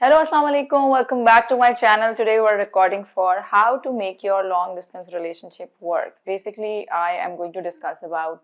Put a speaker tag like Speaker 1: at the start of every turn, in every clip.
Speaker 1: Hello, Assalamu alaikum. Welcome back to my channel. Today we're recording for how to make your long distance relationship work. Basically, I am going to discuss about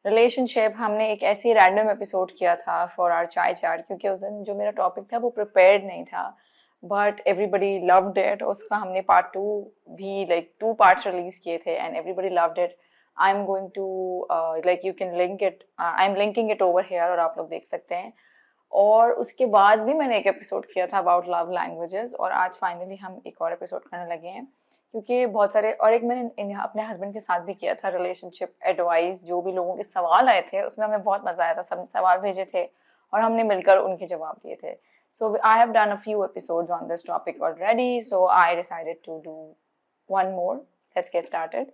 Speaker 1: relationship. हमने एक ऐसे ही random episode किया था for our chai chat क्योंकि उस दिन जो मेरा topic था वो prepared नहीं था. But everybody loved it. उसका हमने part 2 भी like 2 parts release किए थे and everybody loved it. I'm going to like you can link it. I'm linking it over here और आप लोग देख सकते हैं. और उसके बाद भी मैंने एक एपिसोड किया था अबाउट लव लैंग्वेजेस और आज फाइनली हम एक और एपिसोड करने लगे हैं क्योंकि बहुत सारे और एक मैंने अपने हस्बैंड के साथ भी किया था रिलेशनशिप एडवाइस जो भी लोगों के सवाल आए थे उसमें हमें बहुत मज़ा आया था सब सवाल भेजे थे और हमने मिलकर उनके जवाब दिए थे so I have done a few episodes on this topic already so I decided to do one more let's get started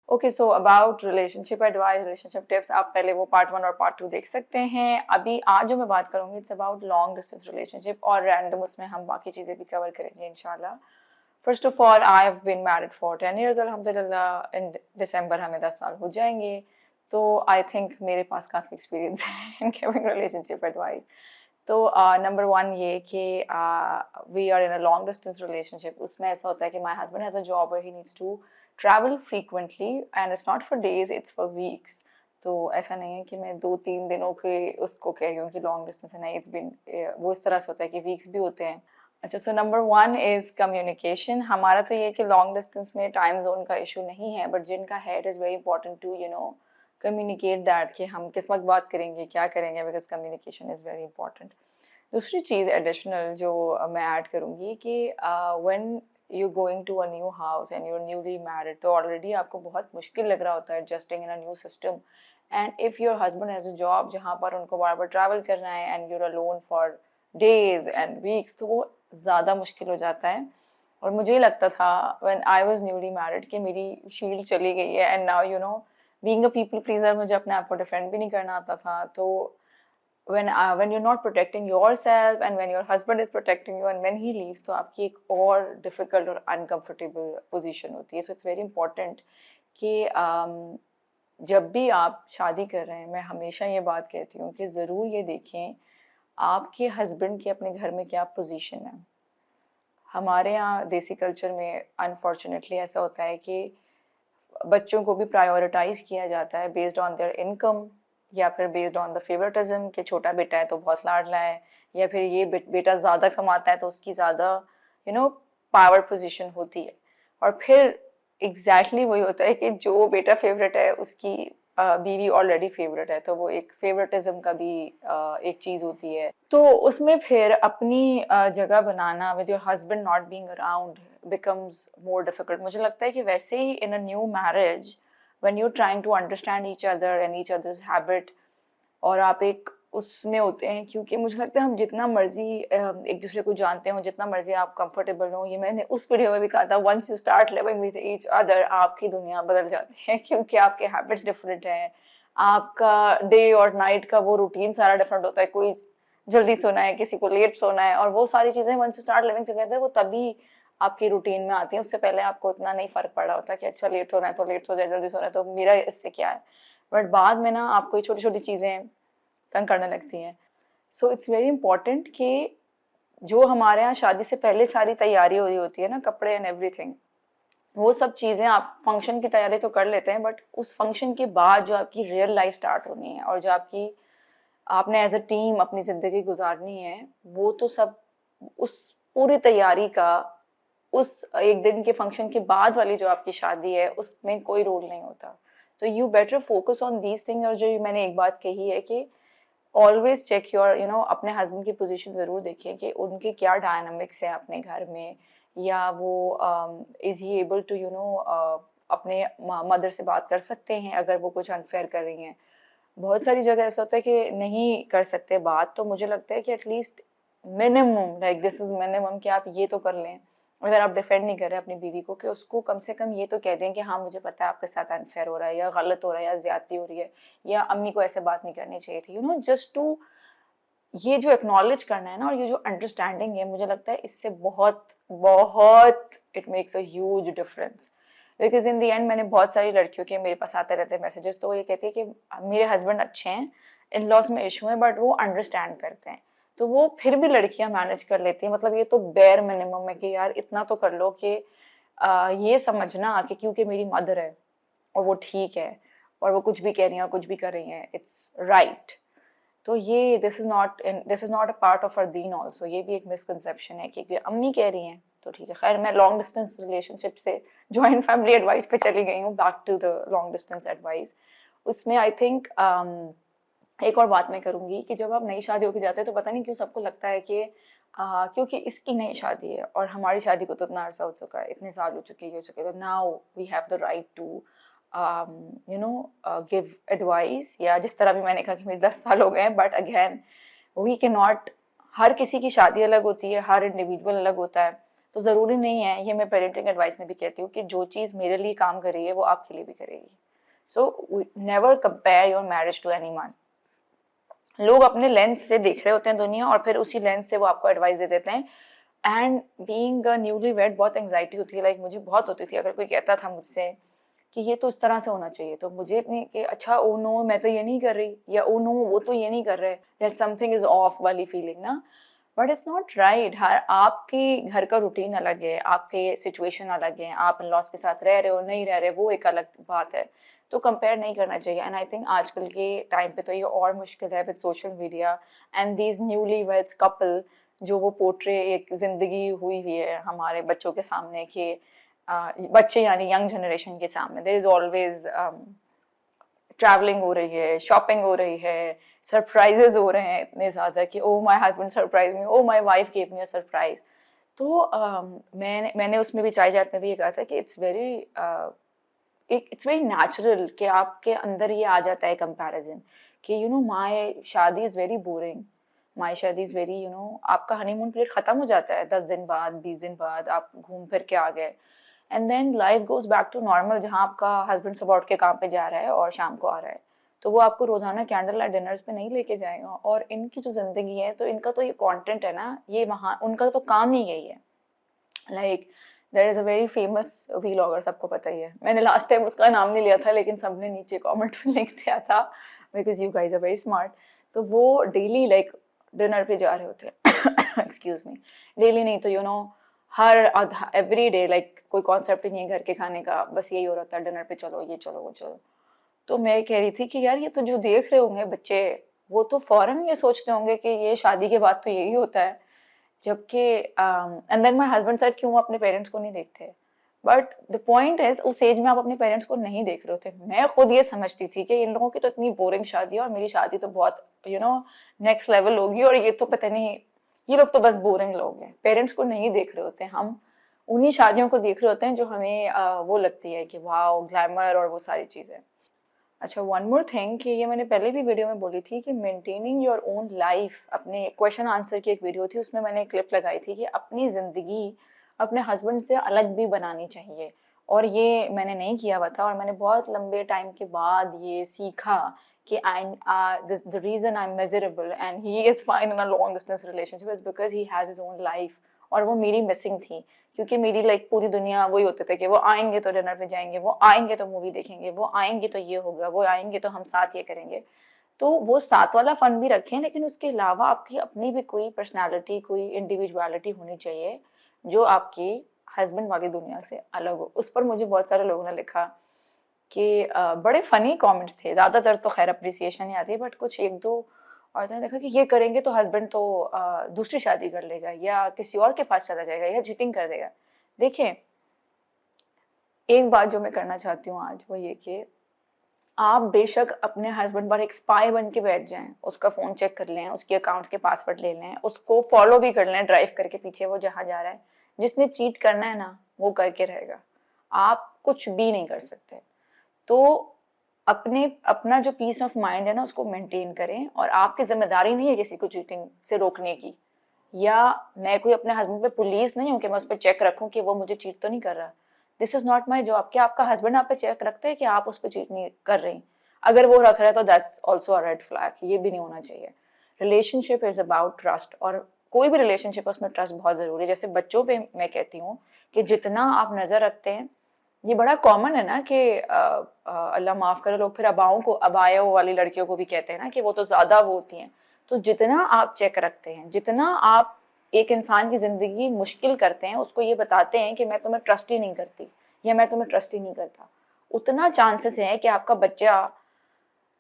Speaker 1: okay so about relationship advice relationship tips आप पहले वो पार्ट 1 और पार्ट 2 देख सकते हैं अभी आज जो मैं बात करूँगी it's about long distance relationship और रैंडम उसमें हम बाकी चीज़ें भी कवर करेंगे इंशाल्लाह first of all I have been married for 10 years अल्हम्दुलिल्लाह इन दिसंबर हमें 10 साल हो जाएंगे तो आई थिंक मेरे पास काफ़ी एक्सपीरियंस है इन गिविंग रिलेशनशिप एडवाइस तो नंबर 1 ये कि we are in a long distance relationship उसमें ऐसा होता है कि my husband has a job और he needs to travel frequently and it's not for days it's for weeks तो ऐसा नहीं है कि मैं 2-3 दिनों के उसको कह रही हूँ कि लॉन्ग डिस्टेंस है नहीं इट्स बिन वो इस तरह से होता है कि वीक्स भी होते हैं अच्छा सो नंबर 1 इज़ कम्युनिकेशन हमारा तो ये कि लॉन्ग डिस्टेंस में टाइम जोन का इशू नहीं है बट जिनका है it is very important to communicate that कि हम किस वक्त बात करेंगे क्या करेंगे because communication is very important दूसरी चीज़ एडिशनल जो मैं ऐड करूँगी कि when you going to a new house and you're newly married तो ऑलरेडी आपको बहुत मुश्किल लग रहा होता है adjusting in a new system and if your husband has a job जहाँ पर उनको बार बार ट्रैवल करना है and your alone for days and weeks तो वो ज़्यादा मुश्किल हो जाता है और मुझे लगता था when I was newly married कि मेरी शील्ड चली गई है and now being a people pleaser मुझे अपने आप को डिफेंड भी नहीं करना आता था तो when you're not protecting yourself and when your husband is protecting you and when he leaves तो आपकी एक और difficult और uncomfortable position होती है so it's very important कि जब भी आप शादी कर रहे हैं मैं हमेशा ये बात कहती हूँ कि ज़रूर ये देखें आपके हस्बैंड की अपने घर में क्या पोजीशन है हमारे यहाँ देसी कल्चर में अनफॉर्चुनेटली ऐसा होता है कि बच्चों को भी प्रायोरिटाइज़ किया जाता है बेस्ड ऑन देयर इनकम या फिर बेस्ड ऑन द फेवरेटिज्म कि छोटा बेटा है तो बहुत लाडला है या फिर ये बेटा ज़्यादा कमाता है तो उसकी ज़्यादा पावर पोजीशन होती है और फिर एग्जैक्टली वही होता है कि जो बेटा फेवरेट है उसकी बीवी ऑलरेडी फेवरेट है तो वो एक फेवरेटिज्म का भी एक चीज़ होती है तो उसमें फिर अपनी जगह बनाना with your husband not being around becomes more difficult मुझे लगता है कि वैसे ही in a new marriage when you're trying to understand each other and each other's habit और आप एक उसमें होते हैं क्योंकि मुझे लगता है हम जितना मर्जी एक दूसरे को जानते हो जितना मर्जी आप कंफर्टेबल हो ये मैंने उस वीडियो में भी कहा था once you start living with each other आपकी दुनिया बदल जाती है क्योंकि आपके हैबिट्स डिफरेंट हैं आपका डे और नाइट का वो रूटीन सारा डिफरेंट होता है कोई जल्दी सोना है किसी को लेट सोना है और वो सारी चीज़ें once you start living together वो तभी आपकी रूटीन में आती है उससे पहले आपको इतना नहीं फ़र्क पड़ रहा होता कि अच्छा लेट सोना है तो लेट सो जाए जल्दी सोना है तो मेरा इससे क्या है बट बाद में ना आपको ये छोटी छोटी चीज़ें तंग करने लगती हैं सो इट्स वेरी इंपॉर्टेंट कि जो हमारे यहाँ शादी से पहले सारी तैयारी हो रही होती है ना कपड़े एंड एवरीथिंग वो सब चीज़ें आप फंक्शन की तैयारी तो कर लेते हैं बट उस फंक्शन के बाद जो आपकी रियल लाइफ स्टार्ट होनी है और जो आपने एज अ टीम अपनी ज़िंदगी गुजारनी है वो तो सब उस पूरी तैयारी का उस एक दिन के फंक्शन के बाद वाली जो आपकी शादी है उसमें कोई रोल नहीं होता तो you better focus on these things और जो मैंने एक बात कही है कि ऑलवेज चेक योर अपने हस्बैंड की पोजीशन ज़रूर देखिए कि उनके क्या डायनामिक्स है अपने घर में या वो इज़ ही एबल टू अपने मदर से बात कर सकते हैं अगर वो कुछ अनफेयर कर रही हैं बहुत सारी जगह ऐसा होता है कि नहीं कर सकते बात तो मुझे लगता है कि at least minimum like this is minimum कि आप ये तो कर लें अगर आप डिफेंड नहीं कर रहे अपनी बीवी को कि उसको कम से कम ये तो कह दें कि हाँ मुझे पता है आपके साथ अनफेयर हो रहा है या गलत हो रहा है या ज्यादती हो रही है या अम्मी को ऐसे बात नहीं करनी चाहिए थी जस्ट टू ये जो एक्नॉलेज करना है ना और ये जो अंडरस्टैंडिंग है मुझे लगता है इससे बहुत बहुत it makes a huge difference because in the and मैंने बहुत सारी लड़कियों के मेरे पास आते रहते हैं मैसेजेस तो वो ये कहती है कि मेरे हस्बैंड अच्छे हैं इन लॉज में इशू है बट वो अंडरस्टैंड करते हैं, तो वो फिर भी लड़कियां मैनेज कर लेती हैं। मतलब ये तो बेयर मिनिमम है कि यार इतना तो कर लो कि ये समझना कि क्योंकि मेरी मदर है और वो ठीक है और वो कुछ भी कह रही है और कुछ भी कर रही है, इट्स राइट। तो ये this is not a part of our दीन ऑल्सो। ये भी एक मिसकंसेप्शन है कि अम्मी कह रही हैं तो ठीक है। खैर मैं लॉन्ग डिस्टेंस रिलेशनशिप से जॉइंट फैमिली एडवाइस पे चली गई हूँ, back to the long distance advice. उसमें आई थिंक एक और बात मैं करूँगी कि जब आप नई शादी होकर जाते हैं तो पता नहीं क्यों सबको लगता है कि क्योंकि इसकी नई शादी है और हमारी शादी को तो इतना अरसा हो चुका है, इतने साल हो चुके ये हो चुके, तो now we have the right to give advice. या जिस तरह भी मैंने कहा कि मेरे 10 साल हो गए हैं, but again we can not, हर किसी की शादी अलग होती है, हर इंडिविजुअल अलग होता है, तो ज़रूरी नहीं है, ये मैं पेरेंटिंग एडवाइस में भी कहती हूँ कि जो चीज़ मेरे लिए काम कर रही है वो आपके लिए भी करेगी। So never compare your marriage to anyone. लोग अपने लेंस से देख रहे होते हैं दुनिया और फिर उसी लेंस से वो आपको एडवाइस दे देते हैं। एंड बीइंग न्यूली वेड बहुत एंग्जाइटी होती है, लाइक मुझे बहुत होती थी अगर कोई कहता था मुझसे कि ये तो इस तरह से होना चाहिए, तो मुझे इतनी कि अच्छा ओ नो मैं तो ये नहीं कर रही, या ओ नो वो तो ये नहीं कर रहे, दैट समथिंग इज ऑफ वाली फीलिंग ना। But it's not right. हर आपके घर का रूटीन अलग है, आपके सिचुएशन अलग है, आप इन लॉज के साथ रह रहे हो नहीं रह रहे, वो एक अलग बात है, तो कंपेयर नहीं करना चाहिए। एंड आई थिंक आजकल के टाइम पे तो ये और मुश्किल है with social media and these newly weds couple, जो वो पोर्ट्रे एक जिंदगी हुई हुई है हमारे बच्चों के सामने कि बच्चे यानी यंग जनरेशन के सामने देयर इज ऑलवेज ट्रैवलिंग हो रही है, शॉपिंग हो रही है, सरप्राइजेज हो रहे हैं इतने ज़्यादा कि oh my husband surprise me, oh my wife gave me a surprise. तो मैंने उसमें भी चाय चाट में भी ये कहा था कि इट्स वेरी नेचुरल कि आपके अंदर ये आ जाता है कंपैरिजन कि यू नो माय शादी इज़ वेरी बोरिंग, माय शादी इज़ वेरी आपका हनीमून पीरियड ख़त्म हो जाता है 10 दिन बाद 20 दिन बाद, आप घूम फिर के आ गए and then life goes back to normal, जहाँ आपका हस्बैंड सुबह उठ के काम पे जा रहा है और शाम को आ रहा है, तो वो आपको रोजाना कैंडल लाइट डिनर्स पे नहीं लेके जाएगा। और इनकी जो जिंदगी है तो इनका तो ये कंटेंट है ना, ये वहाँ उनका तो काम ही यही है। Like there is a very famous vlogger, सबको पता ही है, मैंने लास्ट टाइम उसका नाम नहीं लिया था लेकिन सबने नीचे कमेंट में लिख दिया था because you guys are very smart. तो वो डेली लाइक डिनर पे जा रहे होते हैं एक्सक्यूज मी, डेली नहीं तो हर एवरी डे, लाइक कोई कॉन्सेप्ट ही नहीं है घर के खाने का, बस यही हो रहा था डिनर पे चलो ये चलो वो चलो। तो मैं कह रही थी कि यार ये तो जो देख रहे होंगे बच्चे वो तो फौरन ये सोचते होंगे कि ये शादी के बाद तो यही होता है, जबकि and then my husband said क्यों अपने पेरेंट्स को नहीं देखते। बट द पॉइंट इज उस एज में आप अपने पेरेंट्स को नहीं देख रहे होते। मैं खुद ये समझती थी कि इन लोगों की तो इतनी बोरिंग शादी है और मेरी शादी तो बहुत नेक्स्ट लेवल होगी, और ये तो पता नहीं, ये लोग तो बस बोरिंग लोग हैं। पेरेंट्स को नहीं देख रहे होते, हम उन्हीं शादियों को देख रहे होते हैं जो हमें वो लगती है कि वाओ ग्लैमर और वो सारी चीज़ें। अच्छा वन मोर थिंग कि ये मैंने पहले भी वीडियो में बोली थी कि मेंटेनिंग योर ओन लाइफ, अपने क्वेश्चन आंसर की एक वीडियो थी उसमें मैंने क्लिप लगाई थी कि अपनी ज़िंदगी अपने हस्बैंड से अलग भी बनानी चाहिए, और ये मैंने नहीं किया हुआ था और मैंने बहुत लंबे टाइम के बाद ये सीखा कि I the reason I am measurable and he is fine in a long distance relationship is because he has his own life, और वो मेरी मिसिंग थी। क्योंकि मेरी लाइक पूरी दुनिया वही होते थे कि वो आएंगे तो डिनर पे जाएंगे, वो आएंगे तो मूवी देखेंगे, वो आएंगे तो ये होगा, वो आएंगे तो हम साथ ये करेंगे। तो वो साथ वाला फन भी रखें, लेकिन उसके अलावा आपकी अपनी भी कोई पर्सनालिटी, कोई इंडिविजुअलिटी होनी चाहिए जो आपकी हस्बैंड वाली दुनिया से अलग हो। उस पर मुझे बहुत सारे लोगों ने लिखा कि बड़े फनी कमेंट्स थे, ज़्यादातर तो खैर अप्रिसिएशन ही आती है, बट कुछ एक दो औरतों ने देखा कि ये करेंगे तो हस्बैंड तो दूसरी शादी कर लेगा या किसी और के पास चला जाएगा या चीटिंग कर देगा। देखिए एक बात जो मैं करना चाहती हूँ आज वो ये कि आप बेशक अपने हस्बैंड पर एक स्पाई बन के बैठ जाएं, उसका फ़ोन चेक कर लें, उसके अकाउंट्स के पासवर्ड ले लें, उसको फॉलो भी कर लें ड्राइव करके पीछे वो जहाँ जा रहा है। जिसने चीट करना है ना वो करके रहेगा, आप कुछ भी नहीं कर सकते। तो अपना जो पीस ऑफ माइंड है ना उसको मेंटेन करें, और आपकी जिम्मेदारी नहीं है किसी को चीटिंग से रोकने की, या मैं कोई अपने हस्बैंड पे पुलिस नहीं हूँ कि मैं उस पर चेक रखूँ कि वो मुझे चीट तो नहीं कर रहा। This is not my job. क्या आपका हस्बैंड आप पे चेक रखता है कि आप उस पर चीट नहीं कर रही? अगर वो रख रहा है तो that's also a red flag, ये भी नहीं होना चाहिए। रिलेशनशिप इज अबाउट ट्रस्ट, और कोई भी रिलेशनशिप है उसमें ट्रस्ट बहुत जरूरी है। जैसे बच्चों पे मैं कहती हूँ कि जितना आप नजर रखते हैं ये बड़ा कॉमन है ना कि अल्लाह माफ़ करे, लोग फिर अबाओं को, अबायों वाली लड़कियों को भी कहते हैं ना कि वो तो ज़्यादा वो होती हैं। तो जितना आप चेक रखते हैं, जितना आप एक इंसान की ज़िंदगी मुश्किल करते हैं, उसको ये बताते हैं कि मैं तुम्हें ट्रस्ट ही नहीं करती या मैं तुम्हें ट्रस्ट ही नहीं करता, उतना चांसेस है कि आपका बच्चा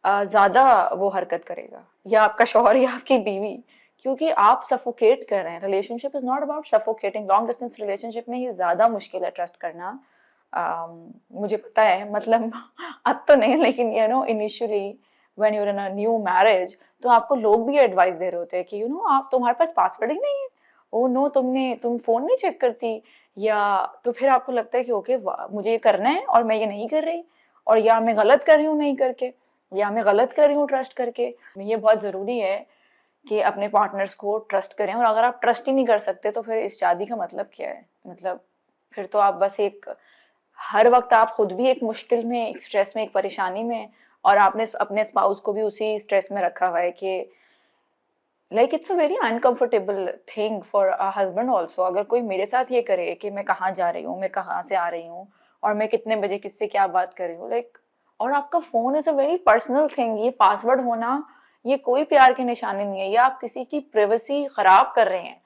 Speaker 1: ज़्यादा वो हरकत करेगा, या आपका शौहर या आपकी बीवी, क्योंकि आप सफोकेट कर रहे हैं। Relationship is not about suffocating. Long distance relationship में ये ज़्यादा मुश्किल है ट्रस्ट करना। मुझे पता है, मतलब अब तो नहीं, लेकिन initially when you are in a new marriage, तो आपको लोग भी एडवाइस दे रहे होते हैं कि आप, तुम्हारे पास पासवर्ड ही नहीं है, ओ नो, तुम फोन नहीं चेक करती, या तो फिर आपको लगता है कि ओके मुझे ये करना है और मैं ये नहीं कर रही, और या मैं गलत कर रही हूँ नहीं करके, या मैं गलत कर रही हूँ ट्रस्ट करके। ये बहुत ज़रूरी है कि अपने पार्टनर्स को ट्रस्ट करें, और अगर आप ट्रस्ट ही नहीं कर सकते तो फिर इस शादी का मतलब क्या है? मतलब फिर तो आप बस एक, हर वक्त आप खुद भी एक मुश्किल में, एक स्ट्रेस में, एक परेशानी में, और आपने अपने स्पाउस को भी उसी स्ट्रेस में रखा हुआ है कि like it's a very uncomfortable thing for a husband also. अगर कोई मेरे साथ ये करे कि मैं कहाँ जा रही हूँ, मैं कहाँ से आ रही हूँ, और मैं कितने बजे किससे क्या बात कर रही हूँ, लाइक, और आपका phone is a very personal thing. ये पासवर्ड होना, ये कोई प्यार की निशानी नहीं है, या आप किसी की प्राइवेसी ख़राब कर रहे हैं।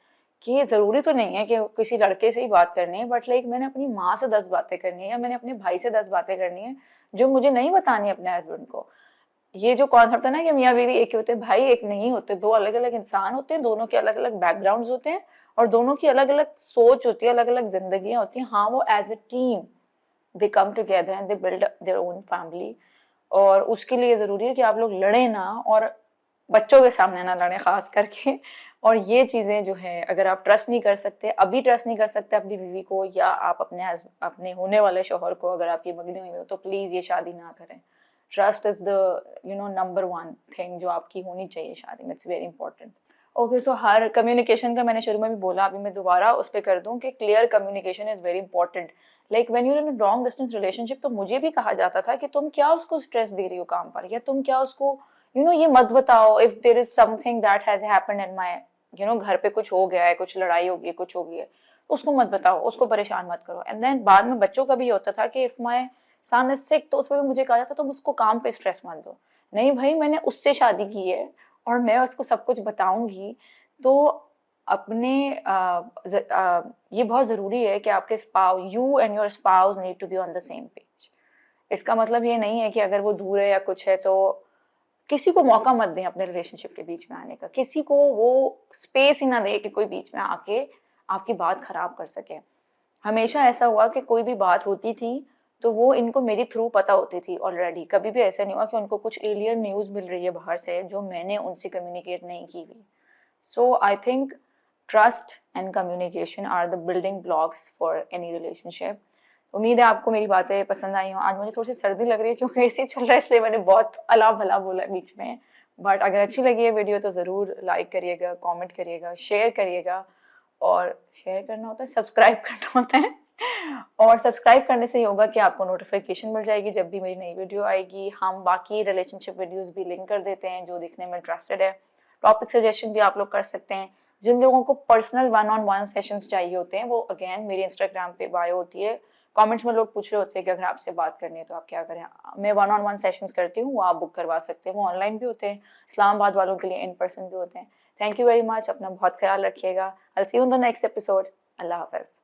Speaker 1: कि ये ज़रूरी तो नहीं है कि किसी लड़के से ही बात करनी है, बट लाइक मैंने अपनी माँ से 10 बातें करनी है, या मैंने अपने भाई से 10 बातें करनी है जो मुझे नहीं बतानी अपने हस्बैंड को। ये जो कॉन्सेप्ट है ना कि मियाँ बीवी एक ही होते हैं, भाई एक नहीं होते, दो अलग अलग इंसान होते हैं, दोनों के अलग अलग बैकग्राउंड्स होते हैं, और दोनों की अलग अलग सोच होती है, अलग अलग जिंदगियां होती हैं। हाँ, वो as a team they come together and they build their own family. और उसके लिए ज़रूरी है कि आप लोग लड़े ना, और बच्चों के सामने ना लड़े खास करके। और ये चीज़ें जो है, अगर आप ट्रस्ट नहीं कर सकते, अभी ट्रस्ट नहीं कर सकते अपनी बीवी को, या आप अपने होने वाले शोहर को, अगर आपकी मंगनी हुई हो, तो प्लीज़ ये शादी ना करें। Trust is the number one thing जो आपकी होनी चाहिए शादी में। It's very important. Okay, so her communication का मैंने शुरू में भी बोला, अभी मैं दोबारा उस पर कर दूं कि clear communication is very important. Like when you're in a long distance relationship, तो मुझे भी कहा जाता था कि तुम क्या उसको स्ट्रेस दे रही हो काम पर, या तुम क्या उसको ये मत बताओ, if there is something that has happened in my, घर पे कुछ हो गया है, कुछ लड़ाई हो गई है, कुछ हो गई है, उसको मत बताओ, उसको परेशान मत करो। एंड देन बाद में बच्चों का भी होता था कि if my sun is sick, तो उस पर भी मुझे कहा जाता तुम उसको काम पे स्ट्रेस मत दो। नहीं भाई, मैंने उससे शादी की है और मैं उसको सब कुछ बताऊंगी। तो अपने ये बहुत ज़रूरी है कि आपके spouse, you and your spouse need to be on the same page. इसका मतलब ये नहीं है कि अगर वो दूर है या कुछ है तो किसी को मौका मत दें अपने रिलेशनशिप के बीच में आने का, किसी को वो स्पेस ही ना दे कि कोई बीच में आके आपकी बात खराब कर सके। हमेशा ऐसा हुआ कि कोई भी बात होती थी तो वो इनको मेरी थ्रू पता होती थी ऑलरेडी। कभी भी ऐसा नहीं हुआ कि उनको कुछ एलियन न्यूज़ मिल रही है बाहर से जो मैंने उनसे कम्युनिकेट नहीं की हुई। So I think trust and communication are the building blocks for any relationship. उम्मीद है आपको मेरी बातें पसंद आई हों। आज मुझे थोड़ी सी सर्दी लग रही है क्योंकि एसी चल रहा है, इसलिए मैंने बहुत अला भला बोला बीच में। बट अगर अच्छी लगी है वीडियो तो ज़रूर लाइक करिएगा, कमेंट करिएगा, शेयर करिएगा। और शेयर करना होता है, सब्सक्राइब करना होता है। और सब्सक्राइब करने से ये होगा कि आपको नोटिफिकेशन मिल जाएगी जब भी मेरी नई वीडियो आएगी। हम बाकी रिलेशनशिप वीडियोस भी लिंक कर देते हैं जो देखने में इंटरेस्टेड है। टॉपिक सजेशन भी आप लोग कर सकते हैं। जिन लोगों को पर्सनल 1-on-1 सेशंस चाहिए होते हैं, वो अगेन मेरे इंस्टाग्राम पे बायो होती है। कमेंट्स में लोग पूछ रहे होते हैं कि अगर आपसे बात करनी है तो आप क्या करें। मैं 1-on-1 सेशंस करती हूँ, वो आप बुक करवा सकते हैं। वो ऑनलाइन भी होते हैं, इस्लामाबाद वालों के लिए इन पर्सन भी होते हैं। Thank you very much. अपना बहुत ख्याल रखिएगा। I will see you in the next episode. अल्लाह हाफ़िज़।